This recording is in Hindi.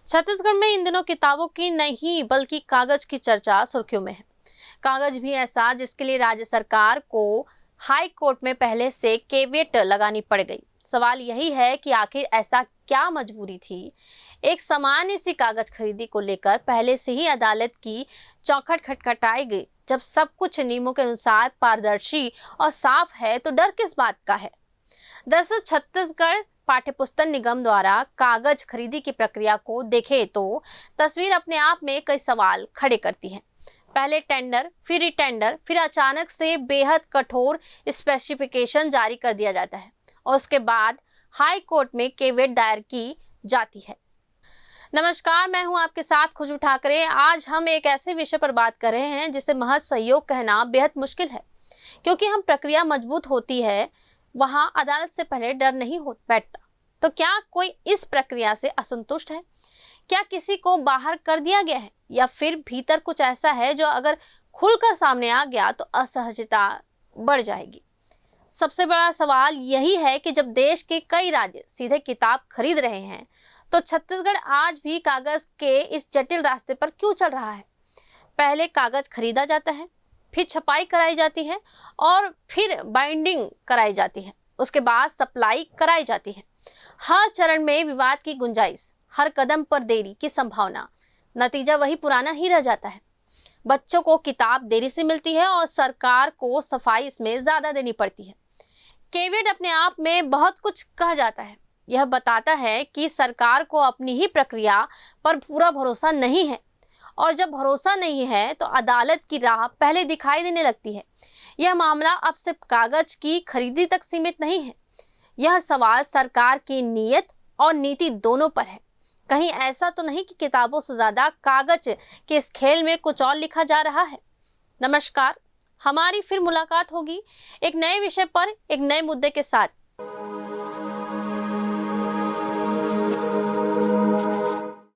छत्तीसगढ़ में इन दिनों किताबों की नहीं बल्कि कागज की चर्चा सुर्खियों में है। कागज भी ऐसा जिसके लिए राज्य सरकार को हाई कोर्ट में पहले से केवियट लगानी पड़ गई। सवाल यही है कि आखिर ऐसा क्या मजबूरी थी। एक सामान्य सी कागज खरीदी को लेकर पहले से ही अदालत की चौखट खटखटाई गई। जब सब कुछ नियमों के अनुसार पारदर्शी और साफ है तो डर किस बात का है। दरअसल छत्तीसगढ़ पाठ्य पुस्तक निगम द्वारा कागज खरीदी की प्रक्रिया को देखें तो तस्वीर अपने आप में कई सवाल खड़े करती है। पहले टेंडर, फिर रिटेंडर, फिर अचानक से बेहद कठोर स्पेसिफिकेशन जारी कर दिया जाता है और उसके बाद हाई कोर्ट में केवियट दायर की जाती है। नमस्कार, मैं हूं आपके साथ खुशबू ठाकरे। आज हम एक ऐसे विषय पर बात कर रहे हैं जिसे महज सहयोग कहना बेहद मुश्किल है, क्योंकि हम प्रक्रिया मजबूत होती है वहां अदालत से पहले डर नहीं हो बैठता। तो क्या कोई इस प्रक्रिया से असंतुष्ट है? क्या किसी को बाहर कर दिया गया है, या फिर भीतर कुछ ऐसा है जो अगर खुलकर सामने आ गया तो असहजता बढ़ जाएगी? सबसे बड़ा सवाल यही है कि जब देश के कई राज्य सीधे किताब खरीद रहे हैं तो छत्तीसगढ़ आज भी कागज के इस जटिल रास्ते पर क्यों चल रहा है। पहले कागज खरीदा जाता है, फिर छपाई कराई जाती है और फिर बाइंडिंग कराई जाती है, उसके बाद सप्लाई कराई जाती है। हर चरण में विवाद की गुंजाइश, हर कदम पर देरी की संभावना, नतीजा वही पुराना ही रह जाता है। बच्चों को किताब देरी से मिलती है और सरकार को सफाई इसमें ज्यादा देनी पड़ती है। केवियट अपने आप में बहुत कुछ कह जाता है। यह बताता है कि सरकार को अपनी ही प्रक्रिया पर पूरा भरोसा नहीं है, और जब भरोसा नहीं है तो अदालत की राह पहले दिखाई देने लगती है। यह मामला अब सिर्फ कागज की खरीदी तक सीमित नहीं है। यह सवाल सरकार की नीयत और नीति दोनों पर है। कहीं ऐसा तो नहीं कि किताबों से ज्यादा कागज के इस खेल में कुछ और लिखा जा रहा है। नमस्कार, हमारी फिर मुलाकात होगी एक नए विषय पर, एक नए मुद्दे के साथ।